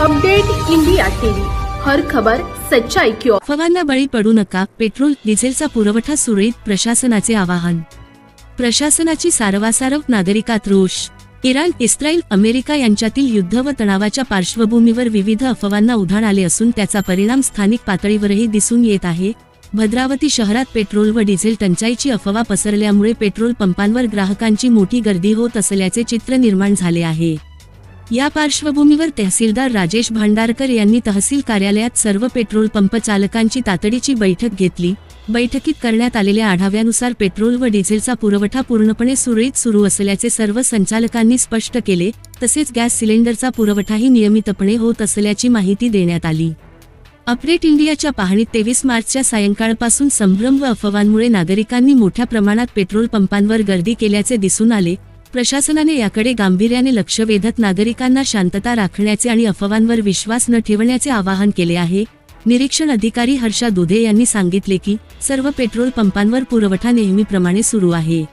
Update India TV, हर खबर सच्चाई की ओर। अफवांना बळी पडू नका, पेट्रोल डिझेलचा पुरवठा सुरळीत, प्रशासनाचे आवाहन। प्रशासनाची सारवासारव, नागरिकात रोष। इराण, इस्रायल, अमेरिका यांच्यातील युद्ध व तणावाच्या पार्श्वभूमीवर विविध अफवांना उधाण आले असून त्याचा परिणाम स्थानिक पातळीवरही दिसून येत आहे। भद्रावती शहरात पेट्रोल व डिझेल टंचाईची अफवा पसरल्यामुळे पेट्रोल पंपांवर ग्राहकांची मोठी गर्दी होत असल्याचे चित्र निर्माण झाले आहे। या पार्श्वभूमीवर तहसीलदार राजेश भांडारकर यांनी तहसील कार्यालयात सर्व पेट्रोल पंप चालकांची तातडीची बैठक घेतली। बैठकीत करण्यात आलेल्या आढाव्यानुसार पेट्रोल व डिझेलचा पुरवठा पूर्णपणे सुरळीत सुरू असल्याचे सर्व संचालकांनी स्पष्ट केले। तसेच गॅस सिलेंडरचा पुरवठाही नियमितपणे होत असल्याची माहिती देण्यात आली। अपडेट इंडियाच्या पाहणीत 23 मार्चच्या सायंकाळपासून संभ्रम व अफवांमुळे नागरिकांनी मोठ्या प्रमाणात पेट्रोल पंपांवर गर्दी केल्याचे दिसून आले। प्रशासनाने याकडे गांभीर्याने लक्ष वेधत नागरिकांना शांतता राखण्याचे आणि अफवांवर विश्वास न ठेवण्याचे आवाहन केले आहे। निरीक्षण अधिकारी हर्षा दुधे यांनी सांगितले की सर्व पेट्रोल पंपांवर पुरवठा नेहमीप्रमाणे सुरू आहे।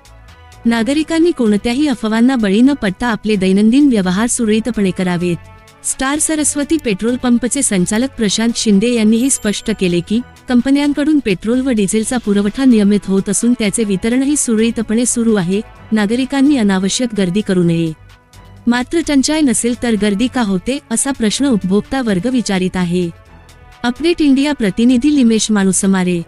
नागरिकांनी कोणत्याही अफवांना बळी न पडता आपले दैनंदिन व्यवहार सुरळीतपणे करावेत। स्टार सरस्वती पेट्रोल पंपचे संचालक प्रशांत शिंदे यांनीही स्पष्ट केले की कंपन्यांकडून पेट्रोल व डिझेलचा पुरवठा नियमित होत असून त्याचे वितरणही सुरळीतपणे सुरू आहे। नागरिकांनी अनावश्यक गर्दी करू नये। मात्र टंचाई नसेल तर गर्दी का होते, असा प्रश्न उपभोक्ता वर्ग विचारित आहे। अपडेट इंडिया प्रतिनिधी लिमेश मानुसमारे।